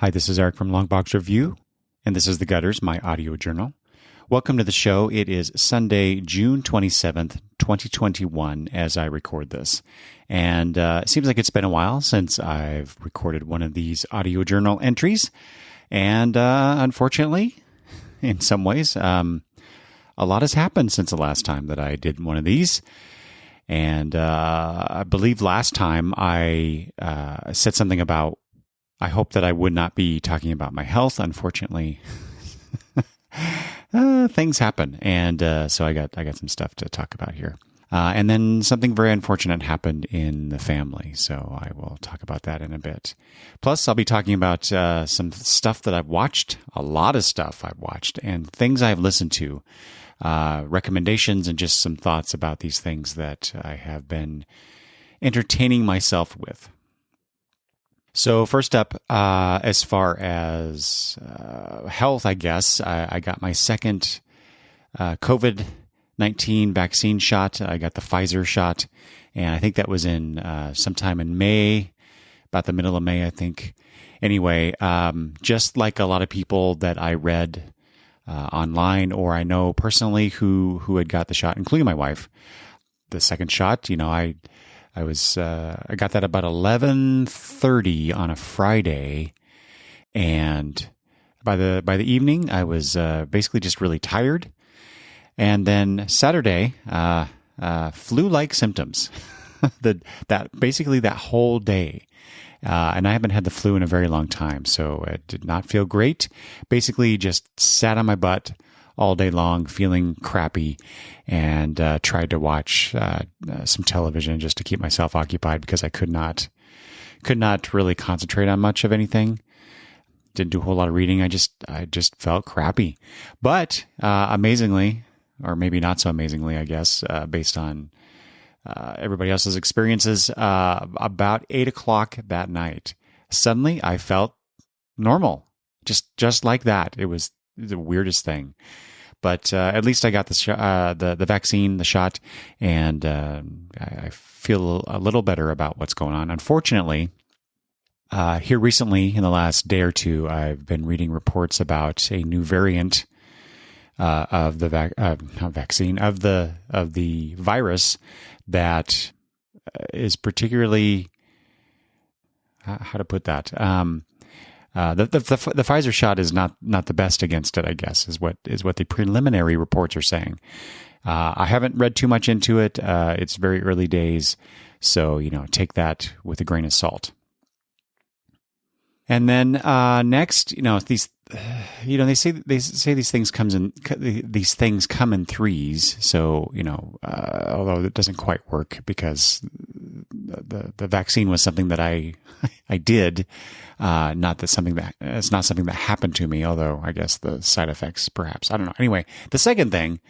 Hi, this is Eric from Longbox Review, and this is The Gutters, my audio journal. Welcome to the show. It is Sunday, June 27th, 2021, as I record this. And it seems like it's been a while since I've recorded one of these audio journal entries. And unfortunately, in some ways, a lot has happened since the last time that I did one of these. And I believe last time I said something about I hope that I would not be talking about my health. Unfortunately, things happen, and so I got some stuff to talk about here. And then something very unfortunate happened in the family, so I will talk about that in a bit. Plus, I'll be talking about some stuff that I've watched, a lot of stuff I've watched, and things I've listened to, recommendations, and just some thoughts about these things that I have been entertaining myself with. So first up, as far as health, I guess, I got my second COVID-19 vaccine shot. I got the Pfizer shot, and I think that was in sometime in May, about the middle of May, I think. Anyway, just like a lot of people that I read online or I know personally who had got the shot, including my wife, the second shot, I got that about 11:30 on a Friday, and by the evening I was basically just really tired. And then Saturday, flu-like symptoms. that whole day, and I haven't had the flu in a very long time, so it did not feel great. Basically, just sat on my butt all day long, feeling crappy, and tried to watch some television just to keep myself occupied because I could not really concentrate on much of anything. Didn't do a whole lot of reading. I just felt crappy. But amazingly, or maybe not so amazingly, I guess, based on everybody else's experiences, about 8 o'clock that night, suddenly I felt normal, just like that. It was the weirdest thing. But at least I got the vaccine, the shot, and I feel a little better about what's going on. Unfortunately, here recently, in the last day or two, I've been reading reports about a new variant of the virus that is particularly, how to put that. The Pfizer shot is not the best against it, I guess, is what the preliminary reports are saying. I haven't read too much into it. It's very early days, so take that with a grain of salt. And then next, these they say these things come in threes. So although it doesn't quite work because the vaccine was something that I did. It's not something that happened to me, although I guess the side effects, perhaps. I don't know. Anyway, the second thing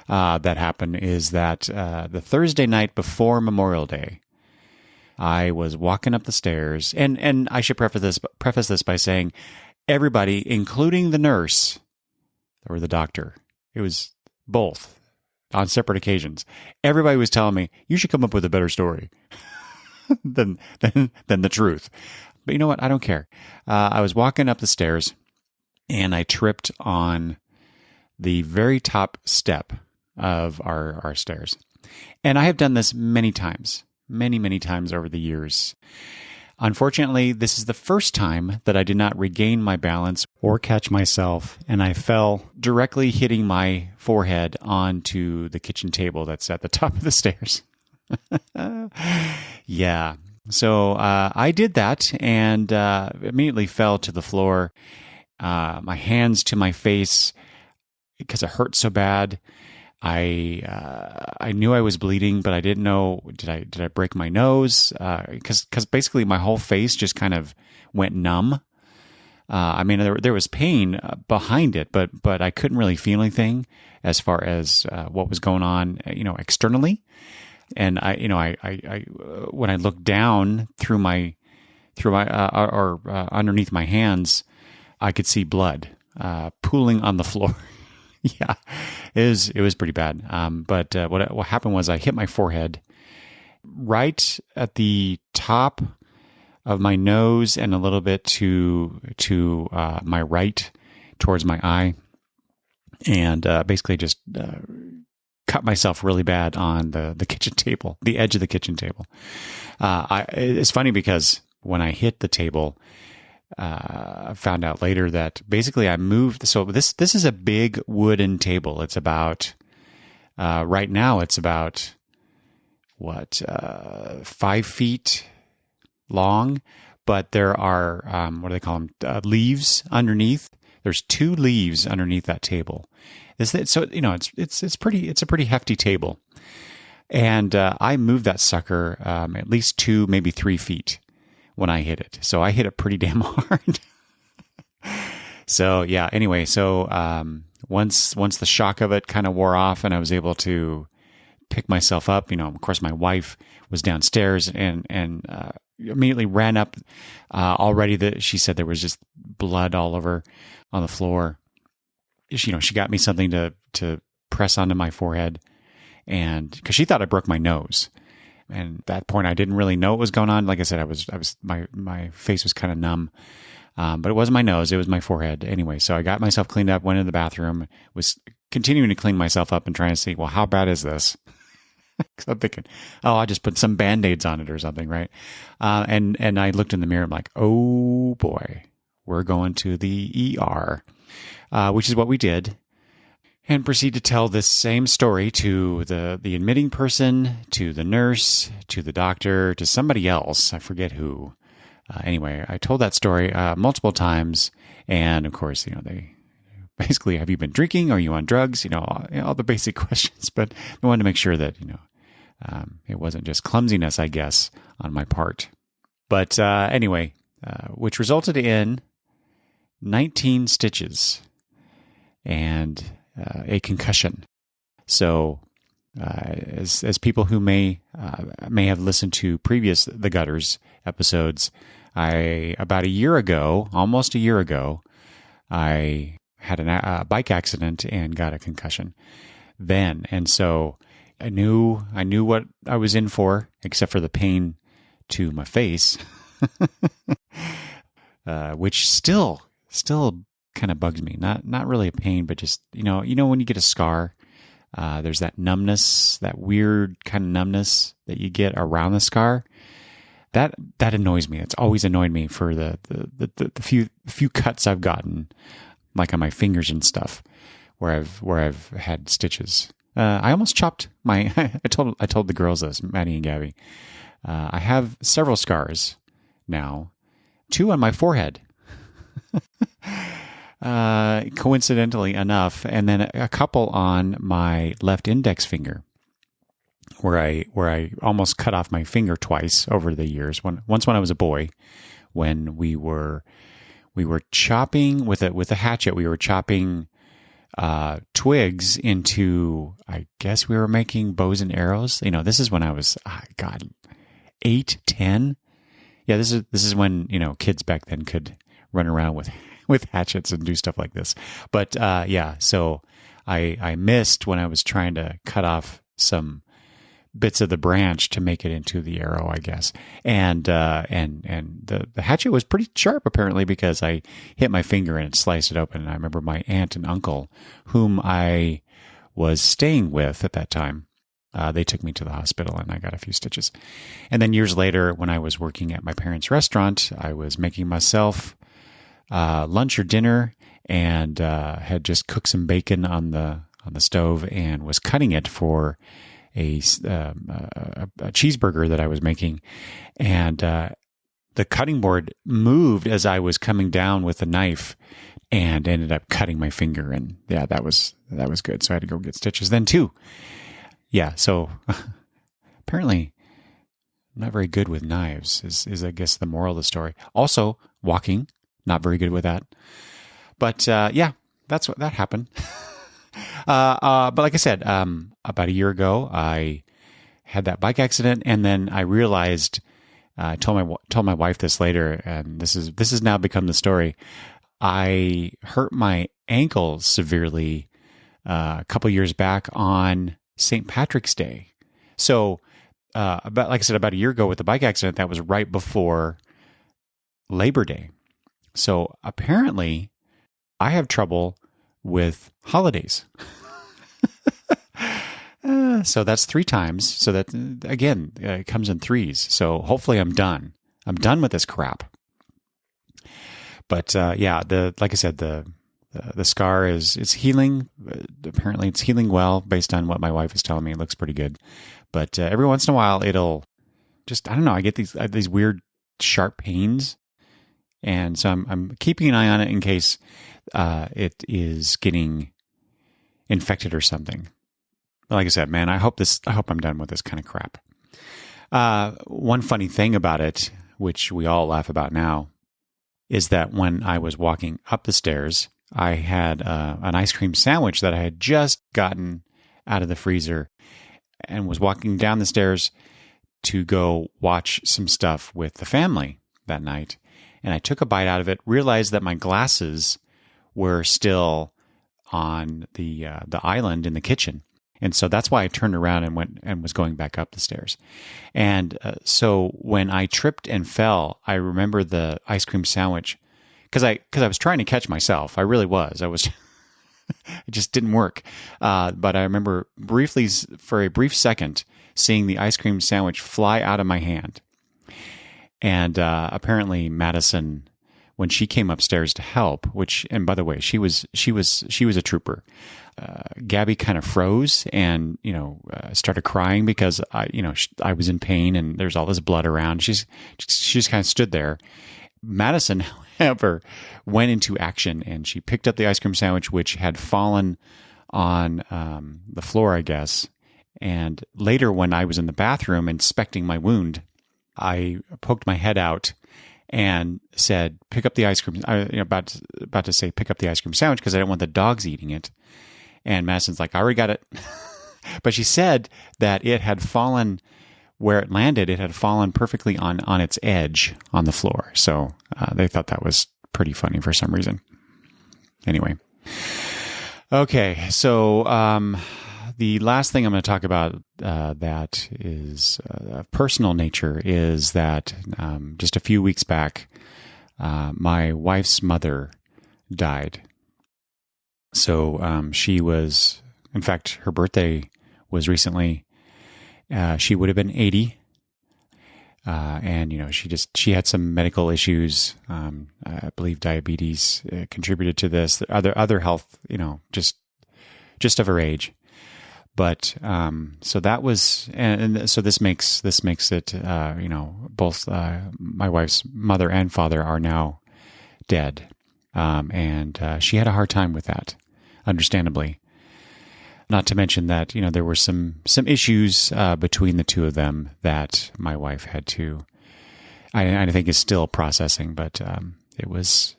that happened is that the Thursday night before Memorial Day, I was walking up the stairs, and I should preface this by saying everybody, including the nurse or the doctor, it was both on separate occasions. Everybody was telling me, you should come up with a better story than the truth. But you know what? I don't care. I was walking up the stairs, and I tripped on the very top step of our stairs. And I have done this many times over the years. Unfortunately, this is the first time that I did not regain my balance or catch myself, and I fell directly hitting my forehead onto the kitchen table that's at the top of the stairs. Yeah. So I did that and immediately fell to the floor, my hands to my face because it hurt so bad. I knew I was bleeding, but I didn't know, did I break my nose? Because basically my whole face just kind of went numb. There was pain behind it, but I couldn't really feel anything as far as what was going on, externally. And I when I looked down through my underneath my hands, I could see blood pooling on the floor. Yeah, it was pretty bad. But what happened was I hit my forehead right at the top of my nose and a little bit to my right towards my eye, and basically just cut myself really bad on the kitchen table, the edge of the kitchen table. It's funny because when I hit the table, I found out later that basically I moved. So this is a big wooden table. It's about right now it's about 5 feet long, but there are what do they call them? Leaves underneath. There's 2 leaves underneath that table. So it's a pretty hefty table, and I moved that sucker at least 2, maybe 3 feet when I hit it. So I hit it pretty damn hard. So yeah. Anyway, so once the shock of it kind of wore off, and I was able to pick myself up, of course, my wife was downstairs and immediately ran up. Already, she said there was just blood all over on the floor. She got me something to press onto my forehead, and because she thought I broke my nose. And at that point, I didn't really know what was going on. Like I said, my face was kind of numb, but it wasn't my nose; it was my forehead. Anyway, so I got myself cleaned up, went into the bathroom, was continuing to clean myself up, and trying to see, well, how bad is this? Because I'm thinking, I just put some Band-Aids on it or something, right? And I looked in the mirror, I'm like, oh boy, we're going to the ER, which is what we did. And proceed to tell this same story to the admitting person, to the nurse, to the doctor, to somebody else. I forget who. Anyway, I told that story multiple times. And of course, they basically, have you been drinking? Are you on drugs? All the basic questions. But I wanted to make sure that, it wasn't just clumsiness, I guess, on my part. But anyway, which resulted in 19 stitches and a concussion. So, as people who may have listened to previous The Gutters episodes, about almost a year ago, I had a bike accident and got a concussion then, and so I knew what I was in for, except for the pain to my face, which still kind of bugs me. Not really a pain, but just when you get a scar, there's that numbness, that weird kind of numbness that you get around the scar. That annoys me. It's always annoyed me for the few cuts I've gotten, like on my fingers and stuff, where I've had stitches. I almost chopped my. I told the girls this, Maddie and Gabby. I have several scars now, 2 on my forehead. Coincidentally enough, and then a couple on my left index finger, where I almost cut off my finger twice over the years. Once when I was a boy, when we were chopping with a hatchet, we were chopping twigs into. I guess we were making bows and arrows. This is when I was 8, 10. Yeah, this is when kids back then could run around with hatchets and do stuff like this. But so I missed when I was trying to cut off some bits of the branch to make it into the arrow, I guess. And the hatchet was pretty sharp apparently, because I hit my finger and it sliced it open. And I remember my aunt and uncle, whom I was staying with at that time, they took me to the hospital and I got a few stitches. And then years later, when I was working at my parents' restaurant, I was making myself lunch or dinner, and had just cooked some bacon on the stove and was cutting it for a cheeseburger that I was making, and the cutting board moved as I was coming down with the knife, and ended up cutting my finger. And yeah, that was good. So I had to go get stitches then too. Yeah, so apparently I'm not very good with knives. Is I guess the moral of the story. Also, walking. Not very good with that. But yeah, that's what that happened. But like I said, about a year ago, I had that bike accident, and then I realized, I told my wife this later, and this has now become the story. I hurt my ankle severely a couple years back on St. Patrick's Day. So, about a year ago with the bike accident, that was right before Labor Day. So apparently I have trouble with holidays. So that's 3 times. So that, again, it comes in threes. So hopefully I'm done. I'm done with this crap. But yeah, like I said, the scar it's healing. Apparently it's healing well based on what my wife is telling me. It looks pretty good. But every once in a while it'll just, I don't know, I get these weird sharp pains. And so I'm keeping an eye on it in case it is getting infected or something. But like I said, man, I hope I'm done with this kind of crap. One funny thing about it, which we all laugh about now, is that when I was walking up the stairs, I had an ice cream sandwich that I had just gotten out of the freezer and was walking down the stairs to go watch some stuff with the family that night. And I took a bite out of it, realized that my glasses were still on the island in the kitchen. And so that's why I turned around and went and was going back up the stairs. And so when I tripped and fell, I remember the ice cream sandwich because I was trying to catch myself. I really was. It just didn't work. But I remember briefly, for a brief second, seeing the ice cream sandwich fly out of my hand. And apparently Madison, when she came upstairs to help, and by the way, she was a trooper. Gabby kind of froze and, started crying because I was in pain and there's all this blood around. She just kind of stood there. Madison, however, went into action and she picked up the ice cream sandwich, which had fallen on the floor, I guess. And later when I was in the bathroom inspecting my wound, I poked my head out and said, pick up the ice cream. About to say, pick up the ice cream sandwich because I didn't want the dogs eating it. And Madison's like, I already got it. But she said that it had fallen where it landed. It had fallen perfectly on its edge on the floor. So they thought that was pretty funny for some reason. Anyway. Okay. So the last thing I'm going to talk about that is of personal nature is that just a few weeks back, my wife's mother died. So she was, in fact, her birthday was recently. She would have been 80, and she had some medical issues. I believe diabetes contributed to this. Other health, just of her age. But so that was, and so this makes it, both my wife's mother and father are now dead. And she had a hard time with that, understandably. Not to mention that, there were some issues between the two of them that my wife had to, I think is still processing, but it was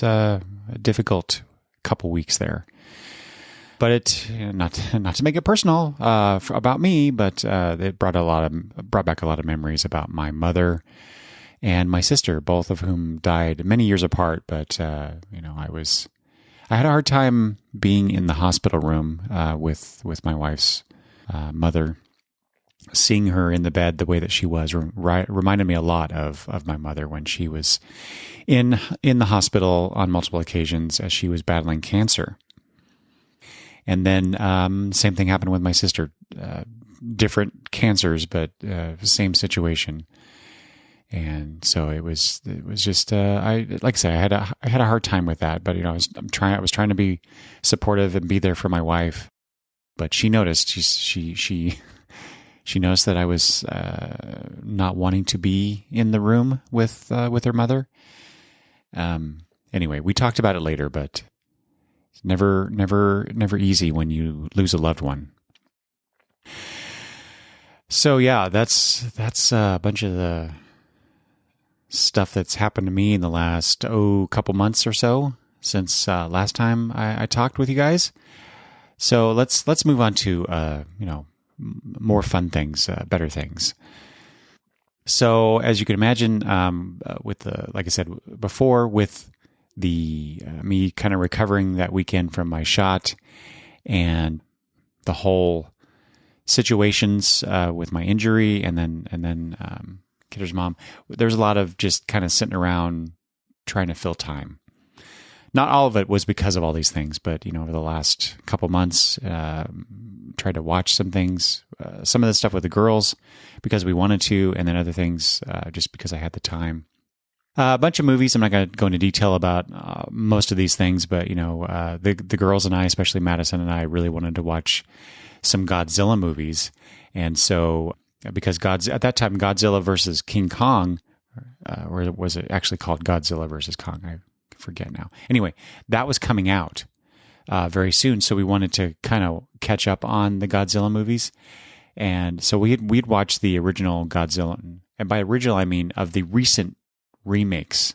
a difficult couple weeks there. But it, not to make it personal about me, but it brought back a lot of memories about my mother and my sister, both of whom died many years apart. But I had a hard time being in the hospital room with my wife's mother. Seeing her in the bed the way that she was reminded me a lot of my mother when she was in the hospital on multiple occasions as she was battling cancer. And then same thing happened with my sister. Different cancers, but same situation. And so it was just like I said, I had a hard time with that. But I was trying to be supportive and be there for my wife. But she noticed. She noticed that I was not wanting to be in the room with her mother. Anyway, we talked about it later, but it's never easy when you lose a loved one. So yeah, that's a bunch of the stuff that's happened to me in the last couple months or so since last time I talked with you guys. So let's move on to more fun things, better things. So as you can imagine, like I said before, with the me kind of recovering that weekend from my shot and the whole situations with my injury, and then Kidder's mom. There's a lot of just kind of sitting around trying to fill time. Not all of it was because of all these things, but over the last couple months, tried to watch some things, some of the stuff with the girls because we wanted to, and then other things just because I had the time. A bunch of movies. I'm not going to go into detail about most of these things, but the girls and I, especially Madison and I, really wanted to watch some Godzilla movies, and so because at that time Godzilla versus King Kong, or was it actually called Godzilla versus Kong? I forget now. Anyway, that was coming out very soon, so we wanted to kind of catch up on the Godzilla movies, and so we'd watched the original Godzilla, and by original I mean of the recent remakes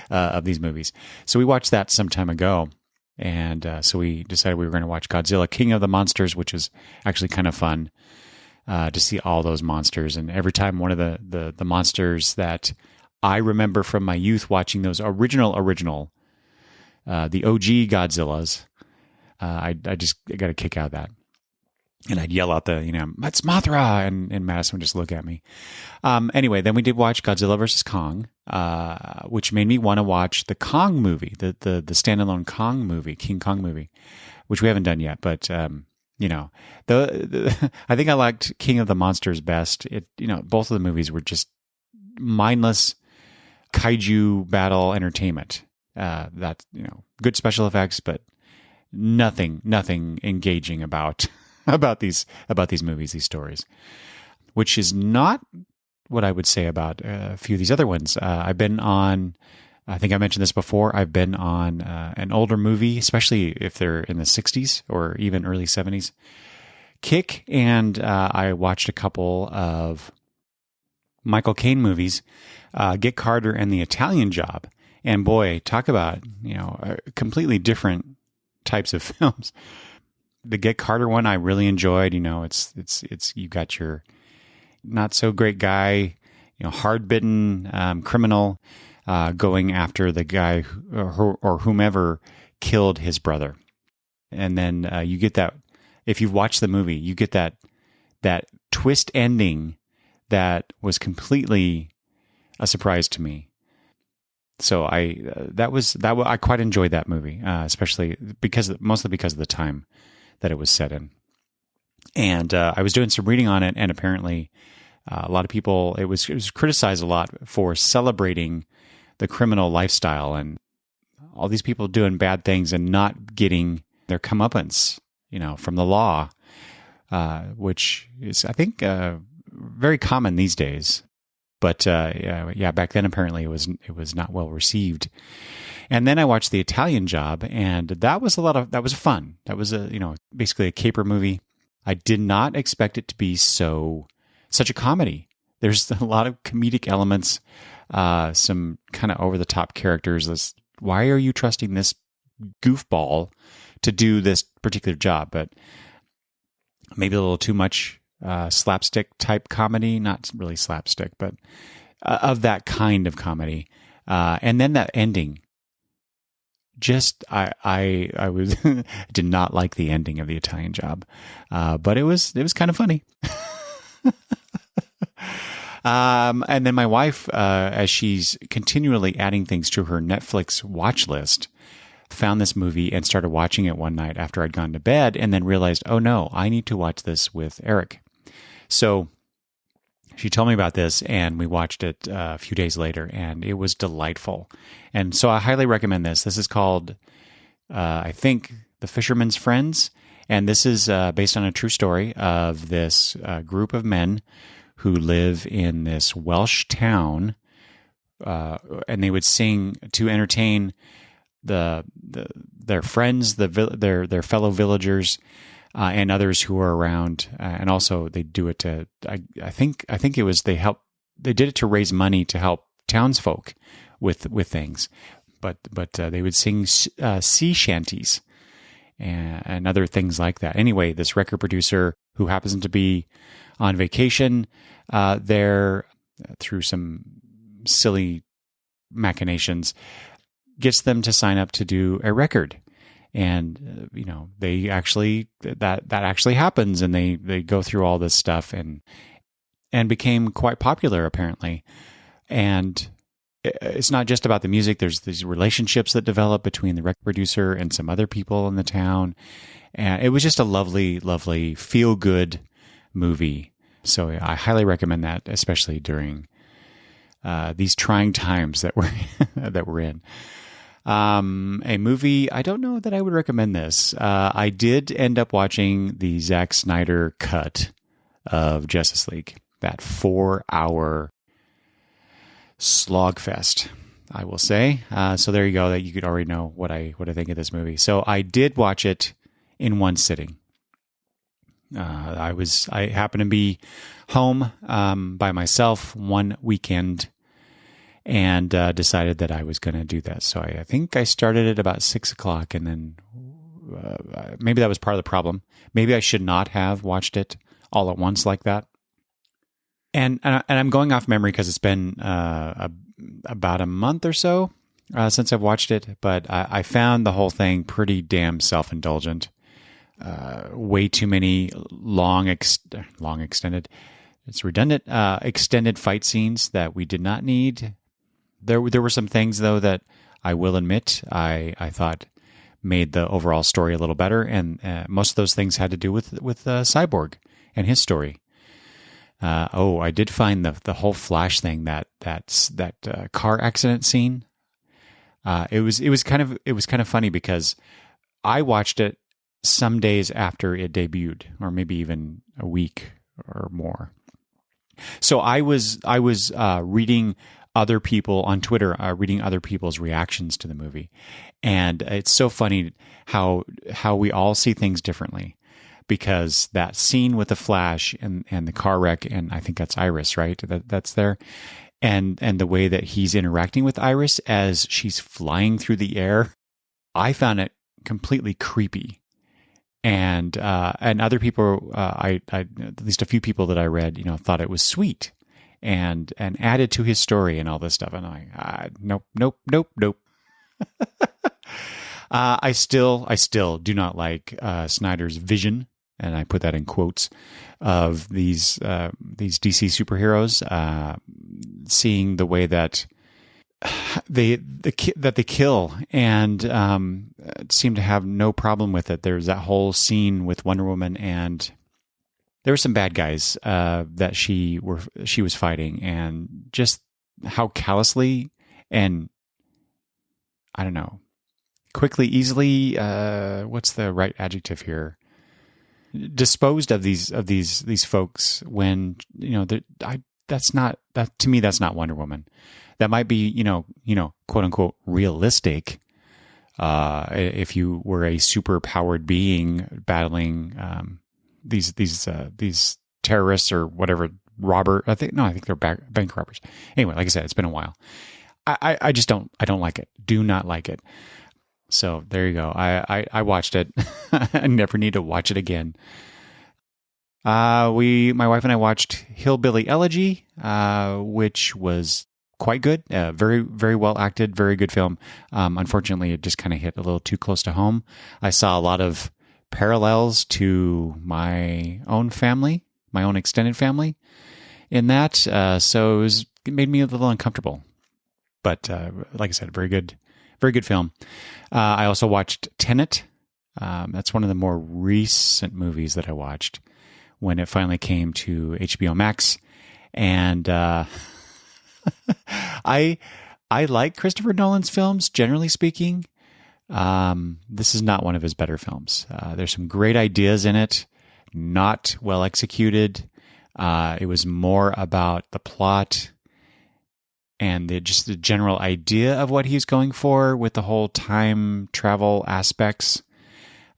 of these movies. So we watched that some time ago, and so we decided we were going to watch Godzilla King of the Monsters, which is actually kind of fun to see all those monsters. And every time one of the monsters that I remember from my youth watching those original the OG Godzillas, I got a kick out of that. And I'd yell out that's Mothra, and Madison would just look at me. Anyway, then we did watch Godzilla vs. Kong, which made me want to watch the Kong movie, the standalone Kong movie, King Kong movie, which we haven't done yet. But I think I liked King of the Monsters best. Both of the movies were just mindless kaiju battle entertainment. Good special effects, but nothing engaging about these movies, these stories, which is not what I would say about a few of these other ones. I've been on, I think I mentioned this before, I've been on an older movie, especially if they're in the 60s or even early 70s, kick, and I watched a couple of Michael Caine movies, Get Carter and The Italian Job. And boy, talk about, completely different types of films. The Get Carter one I really enjoyed. It's you got your not so great guy, hard bitten criminal going after the guy or whomever killed his brother, and then you get that. If you've watched the movie, you get that twist ending that was completely a surprise to me. So I quite enjoyed that movie, especially mostly because of the time that it was set in. And I was doing some reading on it, and apparently a lot of people, it was criticized a lot for celebrating the criminal lifestyle and all these people doing bad things and not getting their comeuppance, from the law, which is, I think, very common these days. But back then apparently it was not well received. And then I watched The Italian Job, and that was fun. That was basically a caper movie. I did not expect it to be such a comedy. There's a lot of comedic elements, some kind of over the top characters. Why are you trusting this goofball to do this particular job? But maybe a little too much slapstick type comedy, not really slapstick, but of that kind of comedy. And then that ending, just I was did not like the ending of The Italian Job, but it was kind of funny. And then my wife, as she's continually adding things to her Netflix watch list, found this movie and started watching it one night after I'd gone to bed, and then realized, oh no, I need to watch this with Eric. So she told me about this, and we watched it a few days later, and it was delightful. And so I highly recommend this. This is called, I think, The Fisherman's Friends, and this is based on a true story of this group of men who live in this Welsh town, and they would sing to entertain their friends, their fellow villagers, and others who are around, and also they do it to. I think it was they did it to raise money to help townsfolk with things, but they would sing sea shanties and other things like that. Anyway, this record producer who happens to be on vacation there through some silly machinations gets them to sign up to do a record. And, they actually, that actually happens, and they go through all this stuff, and and became quite popular apparently. And it's not just about the music. There's these relationships that develop between the record producer and some other people in the town. And it was just a lovely, lovely, feel-good movie. So I highly recommend that, especially during these trying times that we're in. A movie, I don't know that I would recommend this. I did end up watching the Zack Snyder cut of Justice League, that 4-hour slogfest, I will say. So there you go. That you could already know what I think of this movie. So I did watch it in one sitting. I happened to be home by myself one weekend, and decided that I was going to do that. So I think I started at about 6:00, and then maybe that was part of the problem. Maybe I should not have watched it all at once like that. And I'm going off memory because it's been about a month or so since I've watched it, but I found the whole thing pretty damn self-indulgent. Way too many long extended, it's redundant, extended fight scenes that we did not need. There were some things, though, that I will admit I thought made the overall story a little better, and most of those things had to do with Cyborg and his story. I did find the whole Flash thing, that car accident scene. It was kind of funny because I watched it some days after it debuted, or maybe even a week or more. So I was reading other people on Twitter, reading other people's reactions to the movie. And it's so funny how we all see things differently, because that scene with the Flash and the car wreck, and I think that's Iris, right? That's there. And the way that he's interacting with Iris as she's flying through the air, I found it completely creepy. And other people, I at least a few people that I read, thought it was sweet and added to his story and all this stuff. And I'm like, nope. I still do not like Snyder's vision, and I put that in quotes, of these DC superheroes. Seeing the way that they kill, and seem to have no problem with it. There's that whole scene with Wonder Woman, and there were some bad guys that she was fighting, and just how callously and, I don't know, quickly, easily, what's the right adjective here, disposed of these folks, when that's not Wonder Woman. That might be, quote unquote realistic, if you were a super powered being battling these terrorists or whatever, I think they're bank robbers. Anyway, like I said, it's been a while. I just don't like it. Do not like it. So there you go. I watched it. I never need to watch it again. My wife and I watched Hillbilly Elegy, which was quite good. Very, very well acted. Very good film. Unfortunately, it just kind of hit a little too close to home. I saw a lot of parallels to my own family, my own extended family in that. So it made me a little uncomfortable. But like I said, very good film. I also watched Tenet. That's one of the more recent movies that I watched when it finally came to HBO Max. And I like Christopher Nolan's films, generally speaking. This is not one of his better films. There's some great ideas in it, not well executed. It was more about the plot and just the general idea of what he's going for with the whole time travel aspects,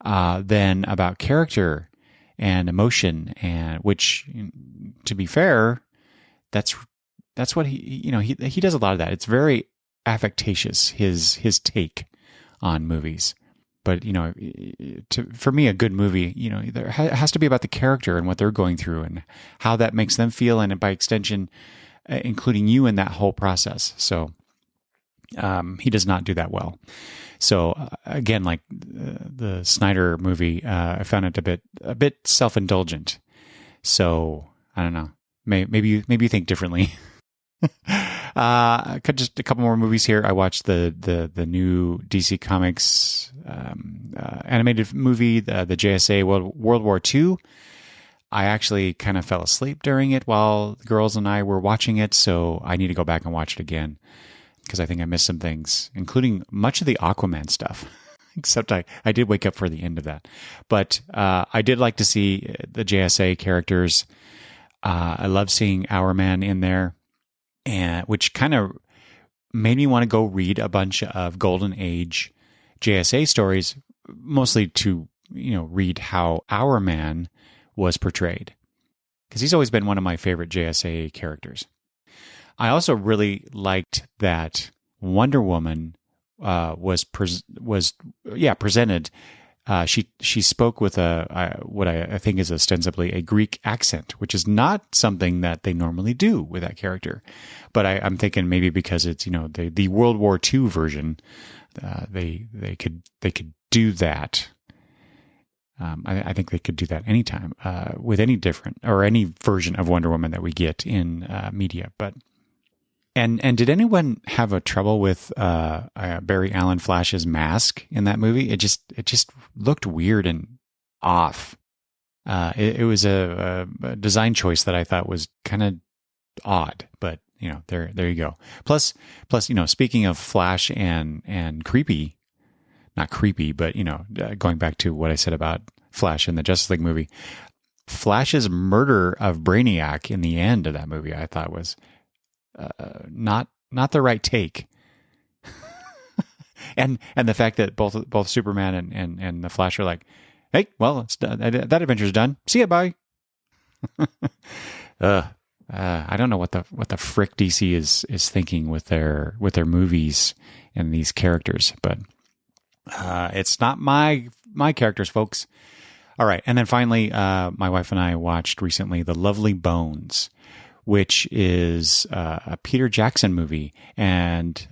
than about character and emotion, and which, to be fair, that's what he does a lot of that. It's very affectatious, his take on movies. But for me, a good movie, there has to be about the character and what they're going through and how that makes them feel, and by extension, including you in that whole process. So he does not do that well. So again, like the Snyder movie, I found it a bit self-indulgent. So I don't know. maybe you think differently. Just a couple more movies here. I watched the new DC Comics animated movie, the JSA World War II. I actually kind of fell asleep during it while the girls and I were watching it, so I need to go back and watch it again because I think I missed some things, including much of the Aquaman stuff. Except I did wake up for the end of that. But I did like to see the JSA characters. I love seeing Hourman in there, and which kind of made me want to go read a bunch of Golden Age JSA stories, mostly to read how Hourman was portrayed, because he's always been one of my favorite JSA characters. I also really liked that Wonder Woman was presented. She spoke with what I think is ostensibly a Greek accent, which is not something that they normally do with that character. But I'm thinking maybe because it's the World War II version, they could do that. I think they could do that anytime with any different or any version of Wonder Woman that we get in media. But and did anyone have a trouble with Barry Allen Flash's mask in that movie? It just looked weird and off. It was a design choice that I thought was kind of odd, but there you go. Plus, speaking of Flash and creepy. Not creepy, but, going back to what I said about Flash in the Justice League movie, Flash's murder of Brainiac in the end of that movie, I thought was not the right take. and the fact that both Superman and the Flash are like, hey, well, it's done. That adventure's done. See ya, bye. I don't know what the frick DC is thinking with their movies and these characters, but it's not my characters, folks. All right. And then finally, my wife and I watched recently The Lovely Bones, which is a Peter Jackson movie. And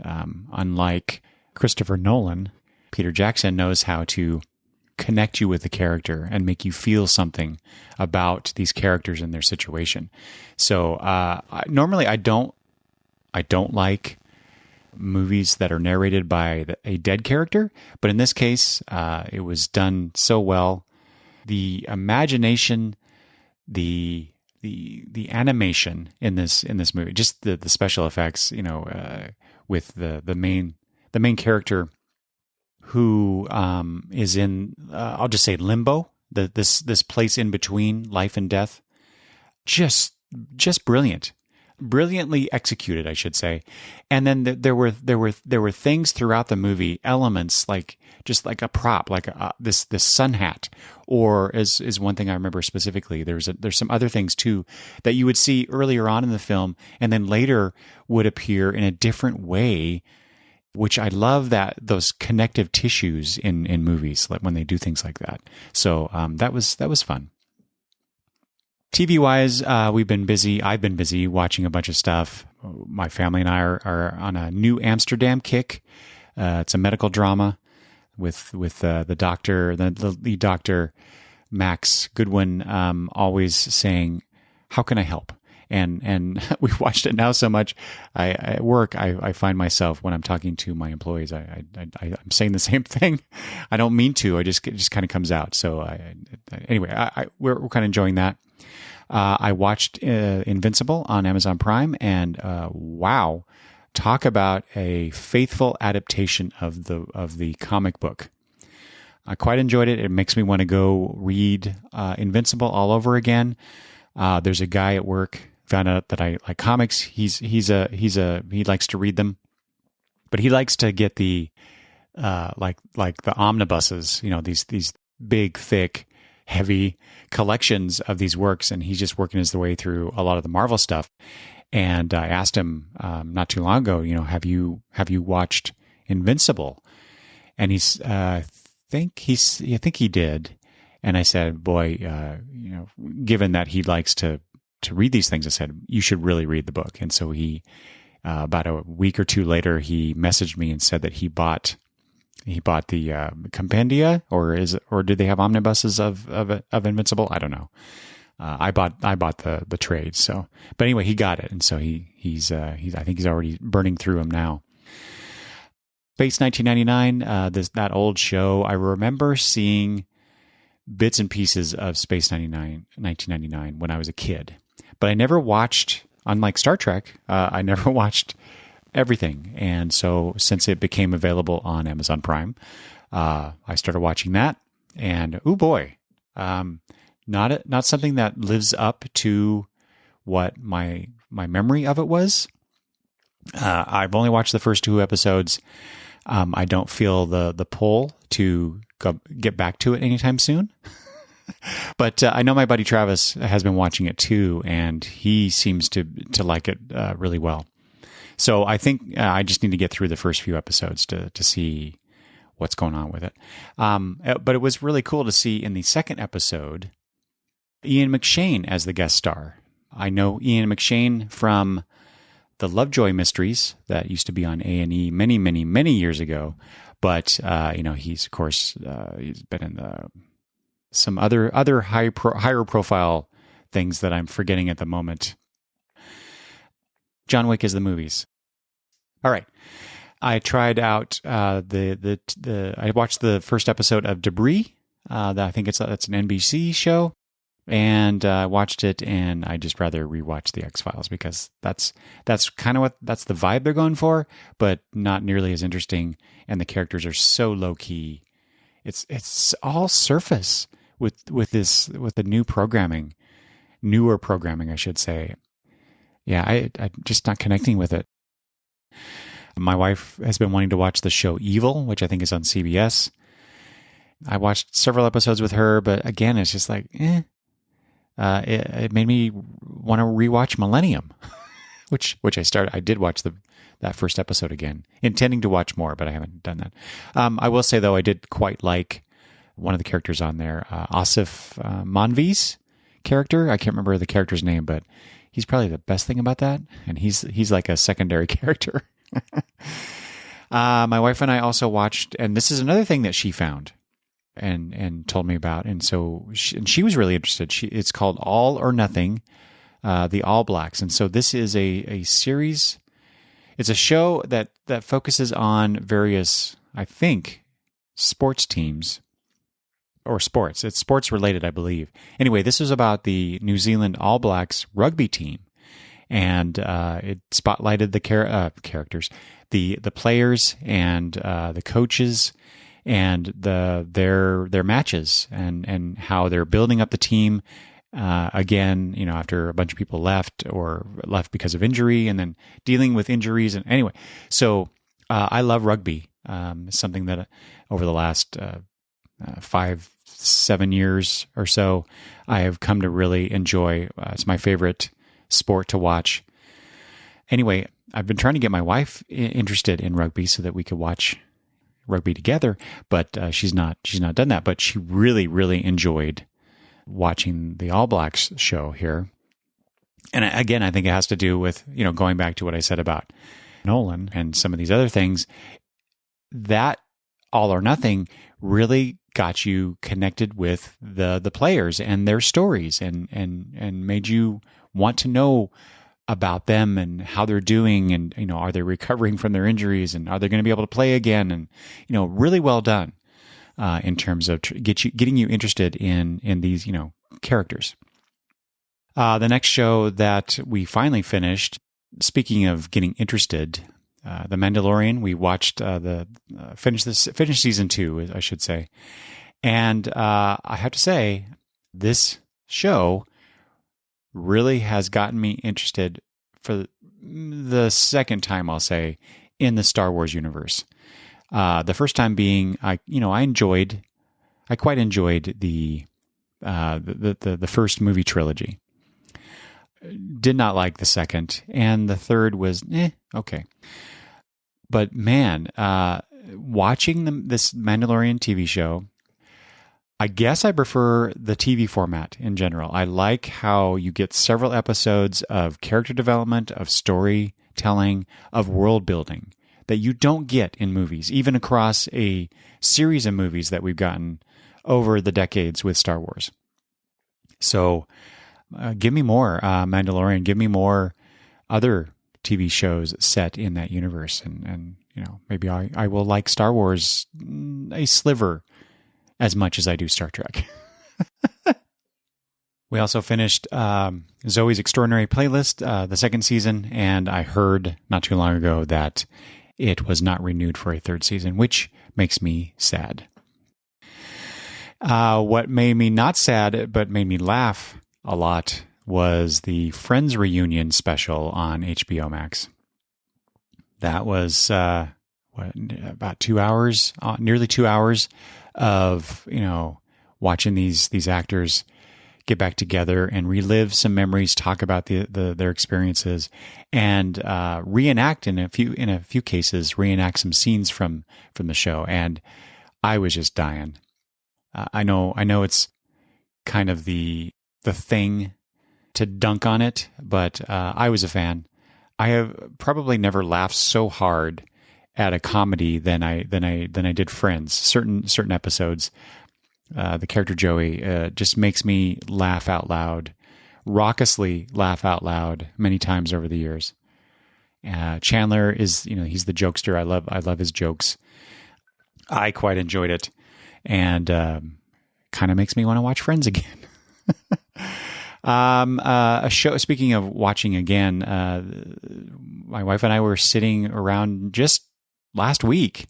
unlike Christopher Nolan, Peter Jackson knows how to connect you with the character and make you feel something about these characters and their situation. So normally I don't like movies that are narrated by a dead character, but in this case, it was done so well. The imagination, the animation in this movie, just the special effects, with the main character who is in I'll just say limbo, this place in between life and death, just brilliant. Brilliantly executed, I should say. And then there were things throughout the movie, elements like just like a prop, like this sun hat, or is one thing I remember specifically. There's some other things too that you would see earlier on in the film, and then later would appear in a different way, which I love that those connective tissues in movies, like when they do things like that. So that was fun. TV-wise, we've been busy. I've been busy watching a bunch of stuff. My family and I are on a New Amsterdam kick. It's a medical drama with the doctor, the lead doctor, Max Goodwin, always saying, "How can I help?" And we've watched it now so much. At work, I find myself when I'm talking to my employees, I'm saying the same thing. I don't mean to. It just kind of comes out. So anyway, we're kind of enjoying that. I watched Invincible on Amazon Prime, and wow, talk about a faithful adaptation of the comic book. I quite enjoyed it. It makes me want to go read Invincible all over again. There's a guy at work, found out that I like comics. He likes to read them, but he likes to get the like the omnibuses, these big, thick, heavy collections of these works, and he's just working his way through a lot of the Marvel stuff. And I asked him not too long ago, have you watched Invincible? And I think he did. And I said, boy, given that he likes to read these things, I said, you should really read the book. And so he, about a week or two later, he messaged me and said that he bought the compendia, or did they have omnibuses of Invincible? I don't know. I bought the trade. So, but anyway, he got it, and so he's I think he's already burning through them now. Space 1999, that old show. I remember seeing bits and pieces of Space 1999 when I was a kid, but I never watched. Unlike Star Trek, I never watched everything, and so since it became available on Amazon Prime, I started watching that, and oh boy, not something that lives up to what my memory of it was. I've only watched the first 2 episodes. I don't feel the pull to get back to it anytime soon. But I know my buddy Travis has been watching it too, and he seems to like it really well. So I think I just need to get through the first few episodes to see what's going on with it. But it was really cool to see in the second episode Ian McShane as the guest star. I know Ian McShane from the Lovejoy Mysteries that used to be on A&E many, many, many years ago. But he's of course he's been in some other higher profile things that I'm forgetting at the moment. John Wick is the movies. All right, I tried out I watched the first episode of Debris. I think it's an NBC show. And I watched it, and I just rather rewatch the X-Files because that's kind of that's the vibe they're going for, but not nearly as interesting. And the characters are so low key. It's all surface with the newer programming, I should say. Yeah, I'm just not connecting with it. My wife has been wanting to watch the show Evil, which I think is on CBS. I watched several episodes with her, but again, it's just like, it made me want to rewatch Millennium, which I did watch that first episode again, intending to watch more, but I haven't done that. I will say though, I did quite like one of the characters on there, Asif Manvi's character. I can't remember the character's name, but he's probably the best thing about that, and he's like a secondary character. My wife and I also watched, and this is another thing that she found and told me about, and so she was really interested. It's called All or Nothing, the All Blacks, and so this is a series. It's a show that focuses on various, I think, sports teams or sports. It's sports related, I believe. Anyway, this is about the New Zealand All Blacks rugby team, and it spotlighted the characters, the players, and the coaches, and their matches, and how they're building up the team. Again, after a bunch of people left because of injury, and then dealing with injuries. And anyway, so I love rugby. Something that over the last 5-7 years or so, I have come to really enjoy. It's my favorite sport to watch. Anyway, I've been trying to get my wife interested in rugby so that we could watch rugby together, but she's not done that. But she really, really enjoyed watching the All Blacks show here. And again, I think it has to do with, going back to what I said about Nolan and some of these other things. That All or Nothing really got you connected with the players and their stories, and made you want to know about them and how they're doing, and are they recovering from their injuries, and are they going to be able to play again, and really well done in terms of getting you interested in these characters. The next show that we finally finished, speaking of getting interested, The Mandalorian. We watched finished season 2, I should say, and I have to say, this show really has gotten me interested for the second time, I'll say, in the Star Wars universe. The first time being, I quite enjoyed the first movie trilogy. Did not like the second, and the third was okay. But man, watching this Mandalorian TV show, I guess I prefer the TV format in general. I like how you get several episodes of character development, of storytelling, of world building that you don't get in movies, even across a series of movies that we've gotten over the decades with Star Wars. So give me more Mandalorian. Give me more other TV shows set in that universe, and maybe I will like Star Wars a sliver as much as I do Star Trek. We also finished Zoe's Extraordinary Playlist, the second season, and I heard not too long ago that it was not renewed for a third season, which makes me sad. What made me not sad, but made me laugh a lot, was the Friends reunion special on HBO Max. That was about 2 hours, nearly 2 hours of watching these actors get back together and relive some memories, talk about their experiences, and reenact in a few cases reenact some scenes from the show. And I was just dying. I know it's kind of the thing to dunk on it, but I was a fan. I have probably never laughed so hard at a comedy than I did Friends. Certain episodes. The character Joey just makes me laugh out loud, raucously laugh out loud many times over the years. Chandler is, he's the jokester. I love his jokes. I quite enjoyed it, and kind of makes me want to watch Friends again. A show. Speaking of watching again, my wife and I were sitting around just last week.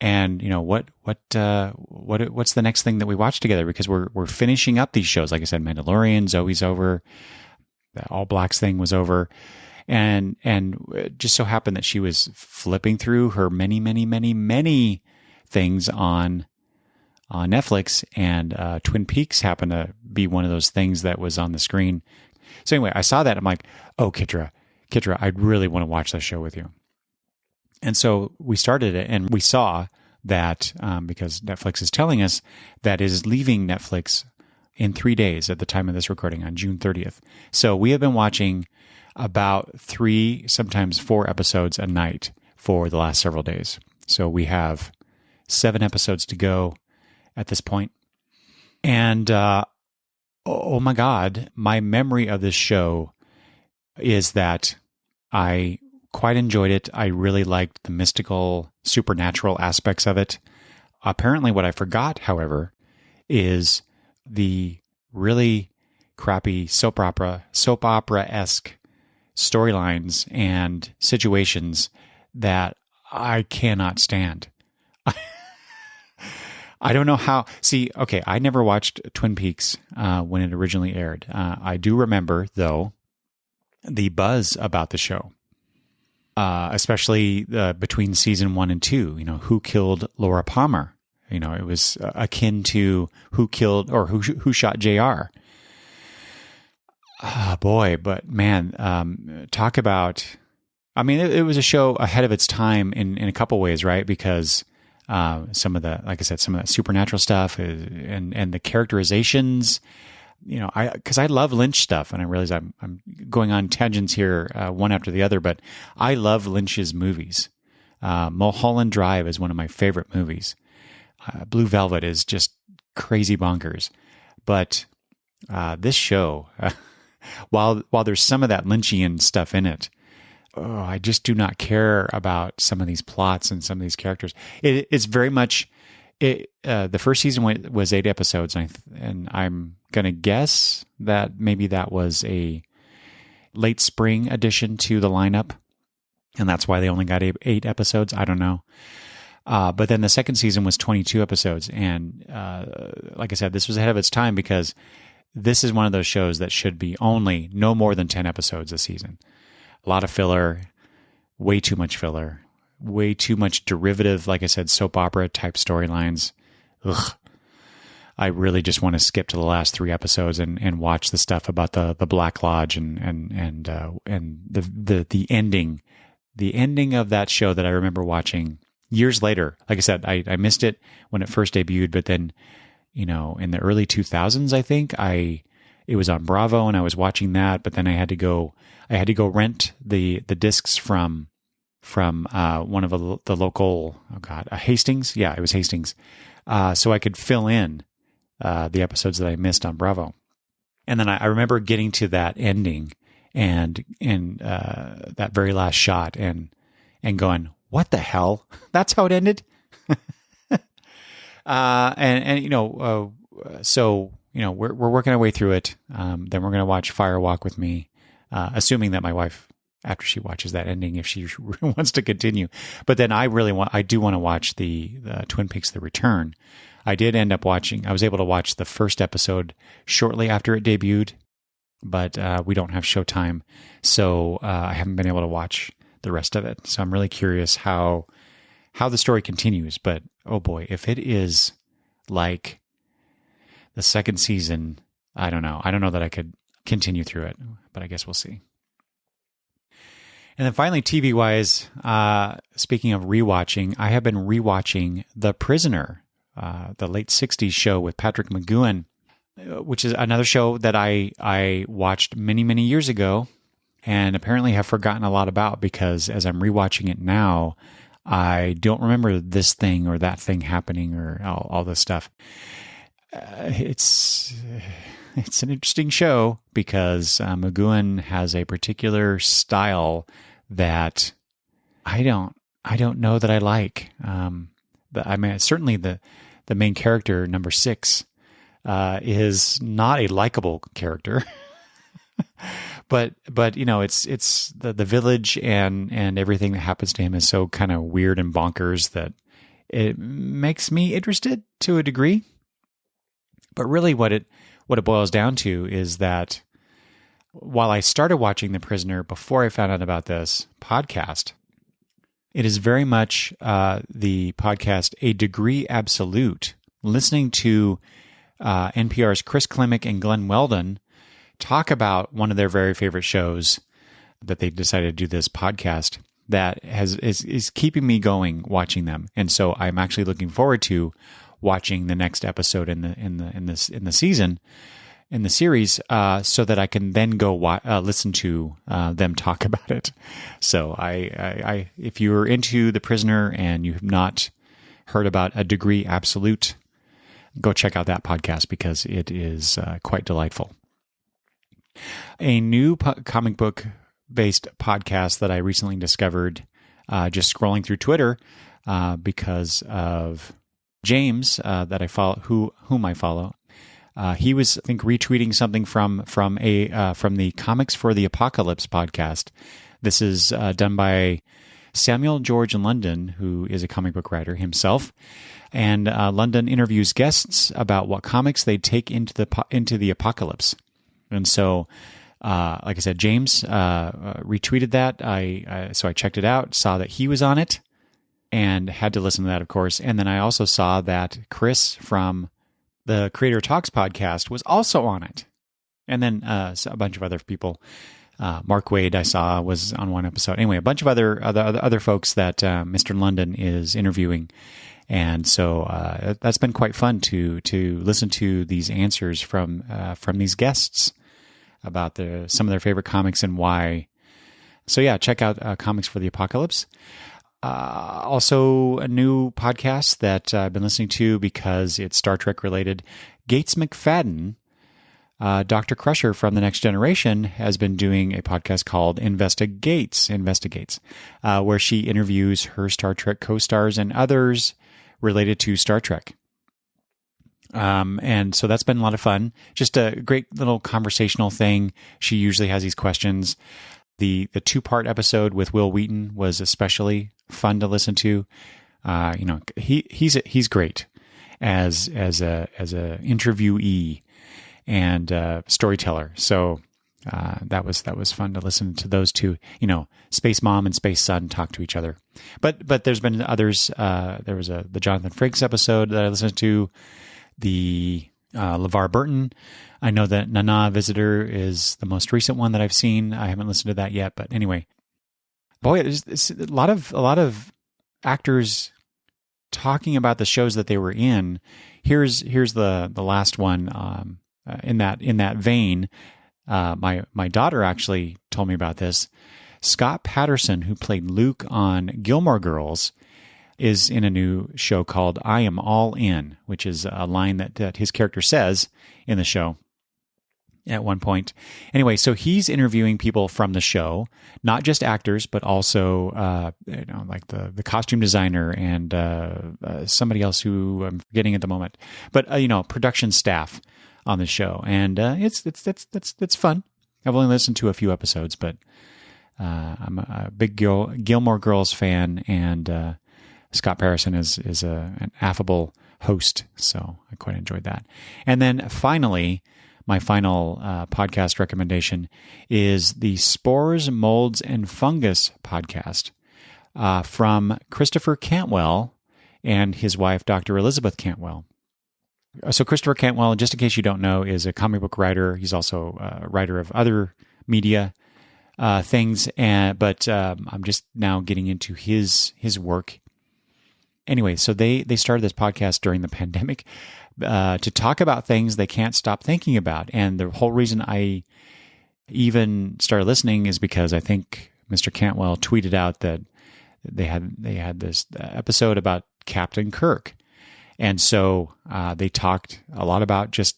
And what's the next thing that we watch together? Because we're finishing up these shows. Like I said, Mandalorian, Zoe's over, the All Blacks thing was over, and it just so happened that she was flipping through her many things on Netflix, and Twin Peaks happened to be one of those things that was on the screen. So anyway, I saw that. I'm like, oh, Kitra, I really want to watch that show with you. And so we started it, and we saw that because Netflix is telling us that it is leaving Netflix in 3 days at the time of this recording on June 30th. So we have been watching about 3, sometimes 4 episodes a night for the last several days. So we have 7 episodes to go at this point. And oh my God, my memory of this show is that I quite enjoyed it. I really liked the mystical, supernatural aspects of it. Apparently what I forgot, however, is the really crappy soap opera-esque storylines and situations that I cannot stand. I don't know how. See, okay, I never watched Twin Peaks when it originally aired. I do remember, though, the buzz about the show. Especially between season 1 and 2, who killed Laura Palmer? It was akin to who killed or who shot JR. Boy, but man, talk about. I mean, it was a show ahead of its time in a couple ways, right? Because some of the, like I said, some of that supernatural stuff and the characterizations. Because I love Lynch stuff, and I realize I'm going on tangents here, one after the other, but I love Lynch's movies. Mulholland Drive is one of my favorite movies. Blue Velvet is just crazy bonkers. But this show, while there's some of that Lynchian stuff in it, I just do not care about some of these plots and some of these characters. It's very much. The first season was 8 episodes, and I'm going to guess that maybe that was a late spring addition to the lineup, and that's why they only got 8 episodes. I don't know. But then the second season was 22 episodes, and like I said, this was ahead of its time because this is one of those shows that should be only no more than 10 episodes a season. A lot of filler, way too much filler. Way too much derivative, like I said, soap opera type storylines. Ugh. I really just want to skip to the last 3 episodes and watch the stuff about the Black Lodge and the ending. The ending of that show that I remember watching years later. Like I said, I missed it when it first debuted, but then, in the early 2000s, I think it was on Bravo and I was watching that, but then I had to go rent the discs from one of the local, Hastings. Yeah, it was Hastings. So I could fill in the episodes that I missed on Bravo. And then I remember getting to that ending and that very last shot and going, what the hell? That's how it ended. So we're working our way through it. Then we're going to watch Fire Walk with Me, assuming that my wife, after she watches that ending, if she wants to continue. But then I do want to watch the Twin Peaks: The Return. I was able to watch the first episode shortly after it debuted, but we don't have Showtime, so I haven't been able to watch the rest of it. So I'm really curious how the story continues. But oh boy, if it is like the second season, I don't know. I don't know that I could continue through it, but I guess we'll see. And then finally, TV-wise, speaking of rewatching, I have been rewatching The Prisoner, the late 60s show with Patrick McGoohan, which is another show that I watched many, many years ago and apparently have forgotten a lot about, because as I'm rewatching it now, I don't remember this thing or that thing happening or all this stuff. It's an interesting show because McGoohan has a particular style that I don't know that I like. Certainly the main character, number 6, is not a likable character. but it's the village and everything that happens to him is so kind of weird and bonkers that it makes me interested to a degree. But really what it boils down to is that while I started watching The Prisoner before I found out about this podcast, it is very much the podcast A Degree Absolute. Listening to NPR's Chris Klimek and Glenn Weldon talk about one of their very favorite shows that they decided to do this podcast that is keeping me going watching them. And so I'm actually looking forward to watching the next episode in the season, in the series, so that I can then go listen to them talk about it. So I if you're into The Prisoner and you have not heard about A Degree Absolute, go check out that podcast because it is quite delightful. A new comic book based podcast that I recently discovered, just scrolling through Twitter, because of James that I follow, whom I follow. He was, I think, retweeting something from the Comics for the Apocalypse podcast. This is done by Samuel George London, who is a comic book writer himself, and London interviews guests about what comics they take into the apocalypse. And so, like I said, James retweeted that. So I checked it out, saw that he was on it, and had to listen to that, of course. And then I also saw that Chris from the Creator Talks podcast was also on it. And then so a bunch of other people. Mark Wade, I saw, was on one episode. Anyway, a bunch of other folks that Mr. London is interviewing. And so that's been quite fun to listen to these answers from these guests about some of their favorite comics and why. So yeah, check out Comics for the Apocalypse. Also, a new podcast that I've been listening to because it's Star Trek related. Gates McFadden, Dr. Crusher from The Next Generation, has been doing a podcast called Investigates, where she interviews her Star Trek co-stars and others related to Star Trek. And so that's been a lot of fun. Just a great little conversational thing. She usually has these questions. The 2-part episode with Will Wheaton was especially fun to listen to. He's great as a interviewee and storyteller. So that was fun to listen to those two. Space Mom and Space Son talk to each other. But there's been others. There was the Jonathan Frakes episode that I listened to. The LeVar Burton. I know that Nana Visitor is the most recent one that I've seen. I haven't listened to that yet, but anyway, boy, it's a lot of actors talking about the shows that they were in. Here's the last one in that vein. My daughter actually told me about this. Scott Patterson, who played Luke on Gilmore Girls, is in a new show called I Am All In, which is a line that his character says in the show. at one point. Anyway, so he's interviewing people from the show, not just actors, but also like the costume designer and somebody else who I'm forgetting at the moment, but production staff on the show, and it's fun. I've only listened to a few episodes, but I'm a big Gilmore Girls fan, and Scott Patterson is an affable host, so I quite enjoyed that. And then finally, my final podcast recommendation is the Spores, Molds, and Fungus podcast from Christopher Cantwell and his wife, Dr. Elizabeth Cantwell. So Christopher Cantwell, just in case you don't know, is a comic book writer. He's also a writer of other media things, but I'm just now getting into his work. Anyway, so they started this podcast during the pandemic to talk about things they can't stop thinking about. And the whole reason I even started listening is because I think Mr. Cantwell tweeted out that they had this episode about Captain Kirk. And so they talked a lot about just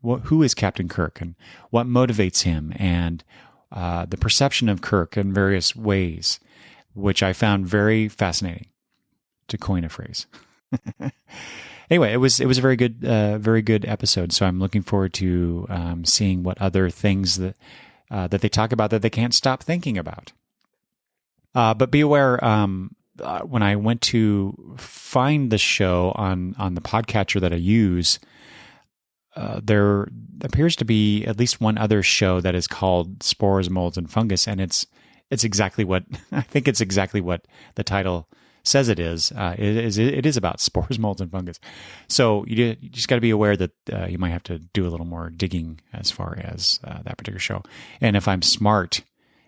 who is Captain Kirk and what motivates him, and the perception of Kirk in various ways, which I found very fascinating, to coin a phrase. Anyway, it was a very good episode. So I'm looking forward to seeing what other things that they talk about that they can't stop thinking about. But be aware, when I went to find the show on the podcatcher that I use, there appears to be at least one other show that is called Spores, Molds, and Fungus, and it's exactly what I think it's exactly what the title says it is. It is about spores, molds, and fungus. So you just got to be aware that you might have to do a little more digging as far as that particular show. And if I'm smart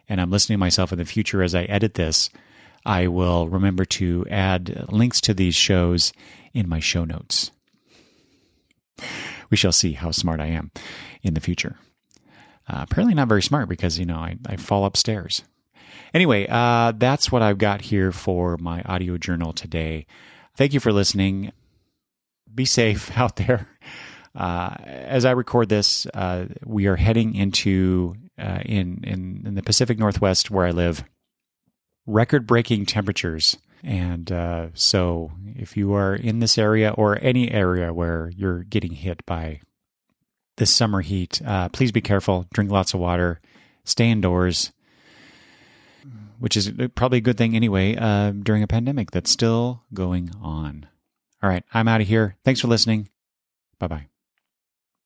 and I'm listening to myself in the future as I edit this, I will remember to add links to these shows in my show notes. We shall see how smart I am in the future. Apparently not very smart because, I fall upstairs. Anyway, that's what I've got here for my audio journal today. Thank you for listening. Be safe out there. As I record this, we are heading into, in the Pacific Northwest where I live, record-breaking temperatures. And so if you are in this area or any area where you're getting hit by this summer heat, please be careful. Drink lots of water. Stay indoors, which is probably a good thing anyway during a pandemic that's still going on. All right, I'm out of here. Thanks for listening. Bye-bye.